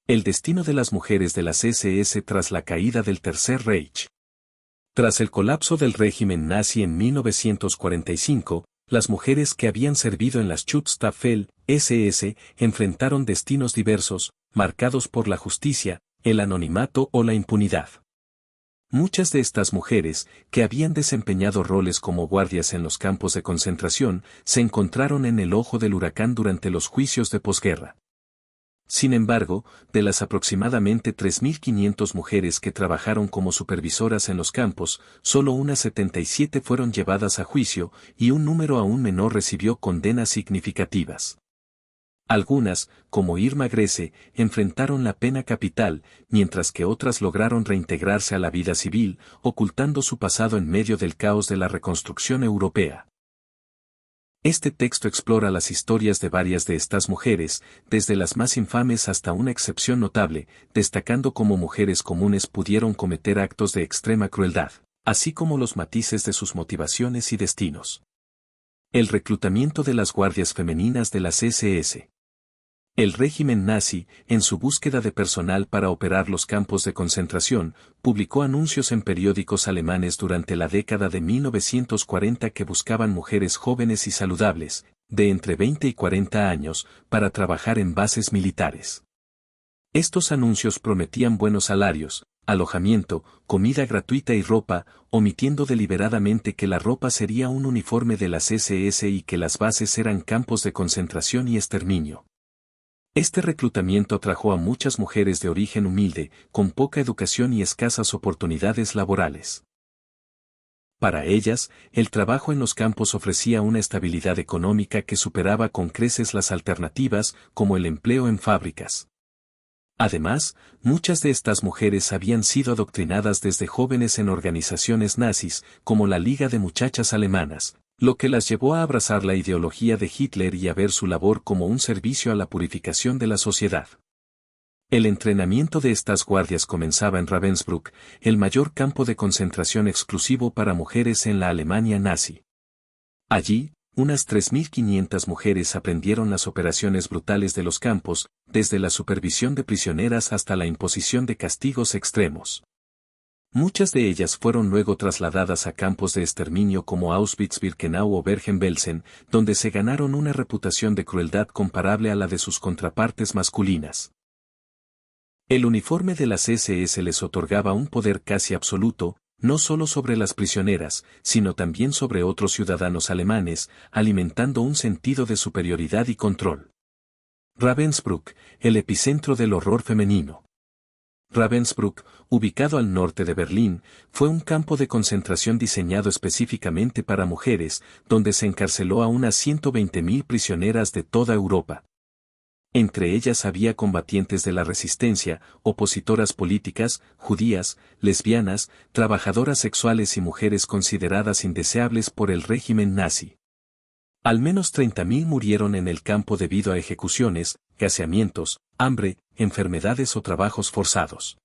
El destino de las mujeres de las SS tras la caída del Tercer Reich. Tras el colapso del régimen nazi en 1945, las mujeres que habían servido en las Schutzstaffel, SS, enfrentaron destinos diversos, marcados por la justicia, el anonimato o la impunidad. Muchas de estas mujeres, que habían desempeñado roles como guardias en los campos de concentración, se encontraron en el ojo del huracán durante los juicios de posguerra. Sin embargo, de las aproximadamente 3.500 mujeres que trabajaron como supervisoras en los campos, solo unas 77 fueron llevadas a juicio y un número aún menor recibió condenas significativas. Algunas, como Irma Grese, enfrentaron la pena capital, mientras que otras lograron reintegrarse a la vida civil, ocultando su pasado en medio del caos de la reconstrucción europea. Este texto explora las historias de varias de estas mujeres, desde las más infames hasta una excepción notable, destacando cómo mujeres comunes pudieron cometer actos de extrema crueldad, así como los matices de sus motivaciones y destinos. El reclutamiento de las guardias femeninas de las SS. El régimen nazi, en su búsqueda de personal para operar los campos de concentración, publicó anuncios en periódicos alemanes durante la década de 1940 que buscaban mujeres jóvenes y saludables, de entre 20 y 40 años, para trabajar en bases militares. Estos anuncios prometían buenos salarios, alojamiento, comida gratuita y ropa, omitiendo deliberadamente que la ropa sería un uniforme de las SS y que las bases eran campos de concentración y exterminio. Este reclutamiento atrajo a muchas mujeres de origen humilde, con poca educación y escasas oportunidades laborales. Para ellas, el trabajo en los campos ofrecía una estabilidad económica que superaba con creces las alternativas, como el empleo en fábricas. Además, muchas de estas mujeres habían sido adoctrinadas desde jóvenes en organizaciones nazis, como la Liga de Muchachas Alemanas, lo que las llevó a abrazar la ideología de Hitler y a ver su labor como un servicio a la purificación de la sociedad. El entrenamiento de estas guardias comenzaba en Ravensbrück, el mayor campo de concentración exclusivo para mujeres en la Alemania nazi. Allí, unas 3.500 mujeres aprendieron las operaciones brutales de los campos, desde la supervisión de prisioneras hasta la imposición de castigos extremos. Muchas de ellas fueron luego trasladadas a campos de exterminio como Auschwitz-Birkenau o Bergen-Belsen, donde se ganaron una reputación de crueldad comparable a la de sus contrapartes masculinas. El uniforme de las SS les otorgaba un poder casi absoluto, no solo sobre las prisioneras, sino también sobre otros ciudadanos alemanes, alimentando un sentido de superioridad y control. Ravensbrück, el epicentro del horror femenino. Ravensbrück, ubicado al norte de Berlín, fue un campo de concentración diseñado específicamente para mujeres, donde se encarceló a unas 120.000 prisioneras de toda Europa. Entre ellas había combatientes de la resistencia, opositoras políticas, judías, lesbianas, trabajadoras sexuales y mujeres consideradas indeseables por el régimen nazi. Al menos 30.000 murieron en el campo debido a ejecuciones, gaseamientos, hambre, enfermedades o trabajos forzados.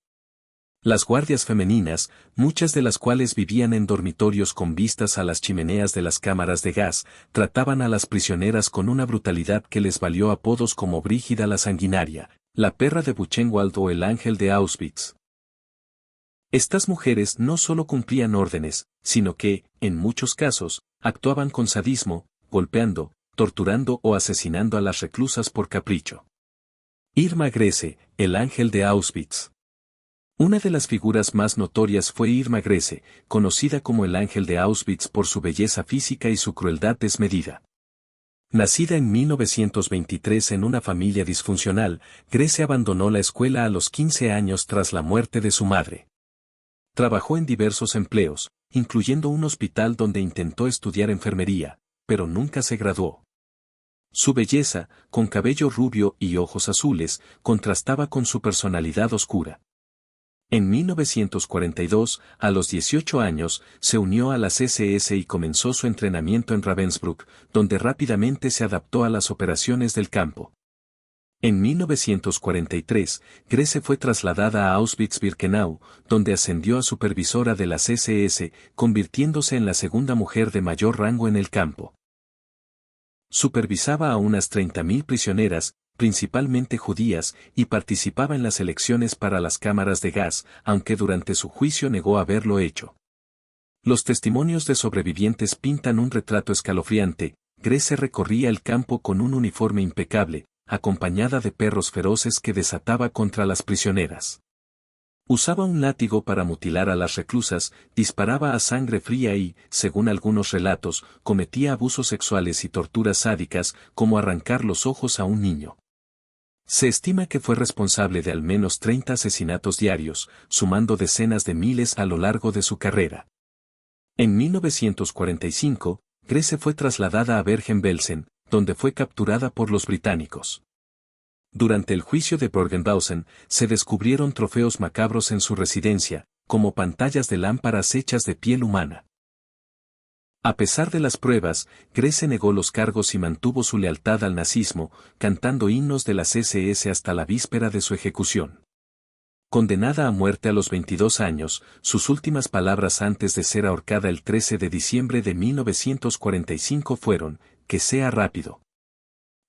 Las guardias femeninas, muchas de las cuales vivían en dormitorios con vistas a las chimeneas de las cámaras de gas, trataban a las prisioneras con una brutalidad que les valió apodos como Brígida la Sanguinaria, la perra de Buchenwald o el ángel de Auschwitz. Estas mujeres no solo cumplían órdenes, sino que, en muchos casos, actuaban con sadismo, golpeando, torturando o asesinando a las reclusas por capricho. Irma Grese, el ángel de Auschwitz. Una de las figuras más notorias fue Irma Grese, conocida como el ángel de Auschwitz por su belleza física y su crueldad desmedida. Nacida en 1923 en una familia disfuncional, Grese abandonó la escuela a los 15 años tras la muerte de su madre. Trabajó en diversos empleos, incluyendo un hospital donde intentó estudiar enfermería, pero nunca se graduó. Su belleza, con cabello rubio y ojos azules, contrastaba con su personalidad oscura. En 1942, a los 18 años, se unió a las SS y comenzó su entrenamiento en Ravensbrück, donde rápidamente se adaptó a las operaciones del campo. En 1943, Grese fue trasladada a Auschwitz-Birkenau, donde ascendió a supervisora de las SS, convirtiéndose en la segunda mujer de mayor rango en el campo. Supervisaba a unas 30.000 prisioneras, principalmente judías, y participaba en las elecciones para las cámaras de gas, aunque durante su juicio negó haberlo hecho. Los testimonios de sobrevivientes pintan un retrato escalofriante. Grace recorría el campo con un uniforme impecable, acompañada de perros feroces que desataba contra las prisioneras. Usaba un látigo para mutilar a las reclusas, disparaba a sangre fría y, según algunos relatos, cometía abusos sexuales y torturas sádicas, como arrancar los ojos a un niño. Se estima que fue responsable de al menos 30 asesinatos diarios, sumando decenas de miles a lo largo de su carrera. En 1945, Grace fue trasladada a Bergen-Belsen, donde fue capturada por los británicos. Durante el juicio de Bergen-Belsen, se descubrieron trofeos macabros en su residencia, como pantallas de lámparas hechas de piel humana. A pesar de las pruebas, Grace negó los cargos y mantuvo su lealtad al nazismo, cantando himnos de las SS hasta la víspera de su ejecución. Condenada a muerte a los 22 años, sus últimas palabras antes de ser ahorcada el 13 de diciembre de 1945 fueron: «Que sea rápido».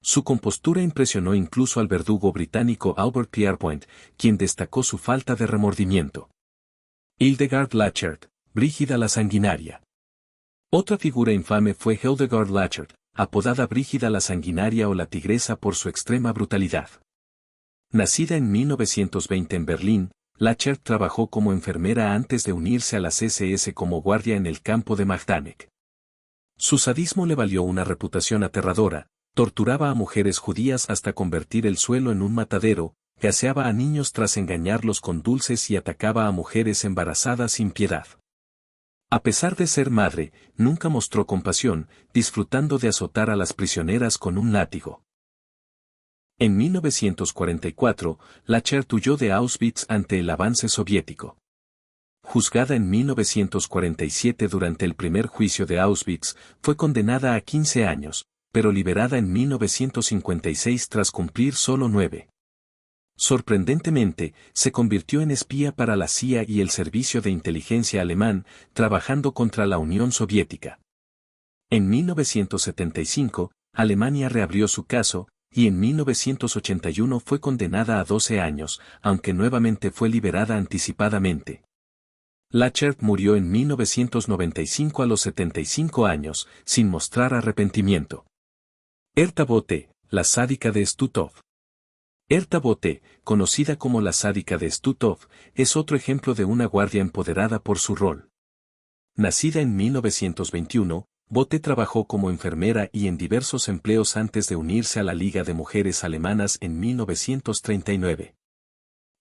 Su compostura impresionó incluso al verdugo británico Albert Pierrepoint, quien destacó su falta de remordimiento. Hildegard Lachert, Brígida la Sanguinaria. Otra figura infame fue Hildegard Lachert, apodada Brígida la Sanguinaria o la Tigresa por su extrema brutalidad. Nacida en 1920 en Berlín, Lachert trabajó como enfermera antes de unirse a las SS como guardia en el campo de Majdanek. Su sadismo le valió una reputación aterradora. Torturaba a mujeres judías hasta convertir el suelo en un matadero, gaseaba a niños tras engañarlos con dulces y atacaba a mujeres embarazadas sin piedad. A pesar de ser madre, nunca mostró compasión, disfrutando de azotar a las prisioneras con un látigo. En 1944, Lachert huyó de Auschwitz ante el avance soviético. Juzgada en 1947 durante el primer juicio de Auschwitz, fue condenada a 15 años, pero liberada en 1956 tras cumplir solo 9. Sorprendentemente, se convirtió en espía para la CIA y el Servicio de Inteligencia alemán, trabajando contra la Unión Soviética. En 1975, Alemania reabrió su caso, y en 1981 fue condenada a 12 años, aunque nuevamente fue liberada anticipadamente. Lachert murió en 1995 a los 75 años, sin mostrar arrepentimiento. Herta Bote, la sádica de Stutov. Herta Bote, conocida como la sádica de Stutov, es otro ejemplo de una guardia empoderada por su rol. Nacida en 1921, Bote trabajó como enfermera y en diversos empleos antes de unirse a la Liga de Mujeres Alemanas en 1939.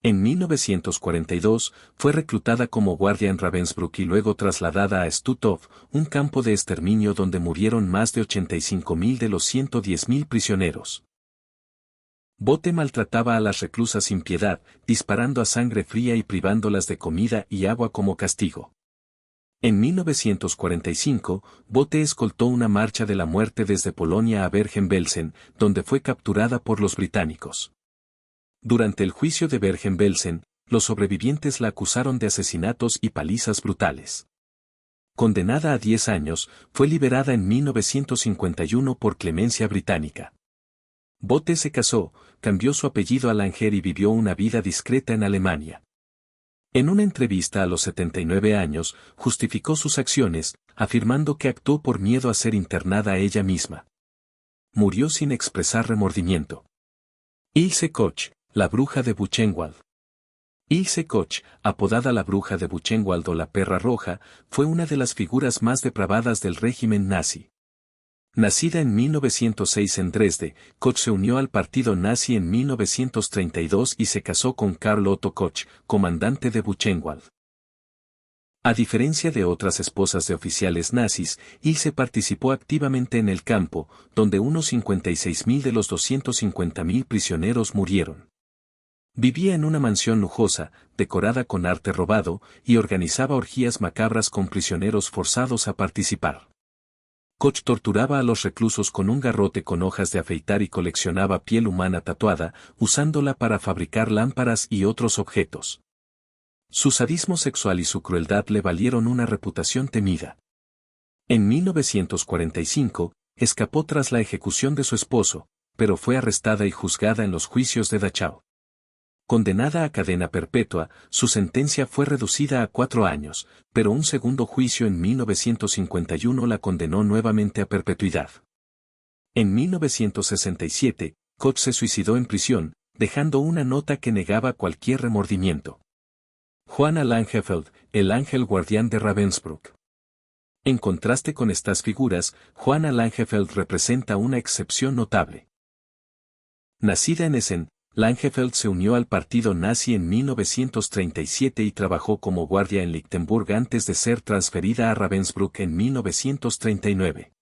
En 1942, fue reclutada como guardia en Ravensbrück y luego trasladada a Stutov, un campo de exterminio donde murieron más de 85.000 de los 110.000 prisioneros. Bote maltrataba a las reclusas sin piedad, disparando a sangre fría y privándolas de comida y agua como castigo. En 1945, Bote escoltó una marcha de la muerte desde Polonia a Bergen-Belsen, donde fue capturada por los británicos. Durante el juicio de Bergen-Belsen, los sobrevivientes la acusaron de asesinatos y palizas brutales. Condenada a 10 años, fue liberada en 1951 por clemencia británica. Bote se casó, cambió su apellido a Langer y vivió una vida discreta en Alemania. En una entrevista a los 79 años, justificó sus acciones, afirmando que actuó por miedo a ser internada ella misma. Murió sin expresar remordimiento. Ilse Koch, la bruja de Buchenwald. Ilse Koch, apodada la bruja de Buchenwald o la perra roja, fue una de las figuras más depravadas del régimen nazi. Nacida en 1906 en Dresde, Koch se unió al partido nazi en 1932 y se casó con Karl Otto Koch, comandante de Buchenwald. A diferencia de otras esposas de oficiales nazis, Ilse participó activamente en el campo, donde unos 56.000 de los 250.000 prisioneros murieron. Vivía en una mansión lujosa, decorada con arte robado, y organizaba orgías macabras con prisioneros forzados a participar. Koch torturaba a los reclusos con un garrote con hojas de afeitar y coleccionaba piel humana tatuada, usándola para fabricar lámparas y otros objetos. Su sadismo sexual y su crueldad le valieron una reputación temida. En 1945, escapó tras la ejecución de su esposo, pero fue arrestada y juzgada en los juicios de Dachau. Condenada a cadena perpetua, su sentencia fue reducida a 4 años, pero un segundo juicio en 1951 la condenó nuevamente a perpetuidad. En 1967, Koch se suicidó en prisión, dejando una nota que negaba cualquier remordimiento. Johanna Langenfeld, el ángel guardián de Ravensbrück. En contraste con estas figuras, Johanna Langenfeld representa una excepción notable. Nacida en Essen, Langenfeld se unió al partido nazi en 1937 y trabajó como guardia en Lichtenburg antes de ser transferida a Ravensbrück en 1939.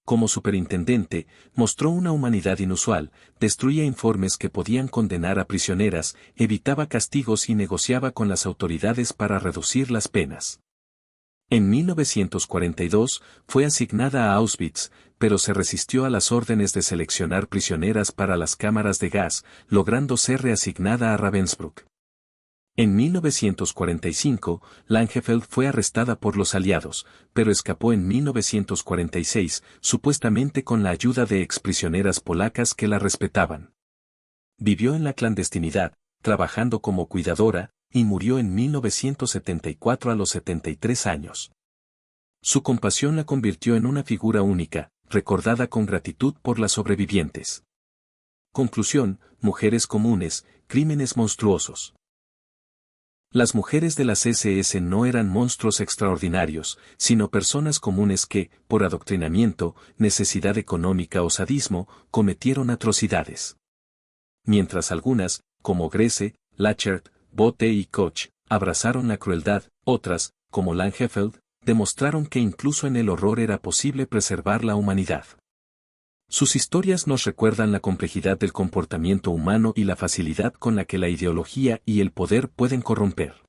Como superintendente, mostró una humanidad inusual, destruía informes que podían condenar a prisioneras, evitaba castigos y negociaba con las autoridades para reducir las penas. En 1942, fue asignada a Auschwitz, pero se resistió a las órdenes de seleccionar prisioneras para las cámaras de gas, logrando ser reasignada a Ravensbrück. En 1945, Langenfeld fue arrestada por los aliados, pero escapó en 1946, supuestamente con la ayuda de exprisioneras polacas que la respetaban. Vivió en la clandestinidad, trabajando como cuidadora, y murió en 1974 a los 73 años. Su compasión la convirtió en una figura única, recordada con gratitud por las sobrevivientes. Conclusión: mujeres comunes, crímenes monstruosos. Las mujeres de las SS no eran monstruos extraordinarios, sino personas comunes que, por adoctrinamiento, necesidad económica o sadismo, cometieron atrocidades. Mientras algunas, como Grese, Lachert, Bothe y Koch, abrazaron la crueldad, otras, como Langenfeld, demostraron que incluso en el horror era posible preservar la humanidad. Sus historias nos recuerdan la complejidad del comportamiento humano y la facilidad con la que la ideología y el poder pueden corromper.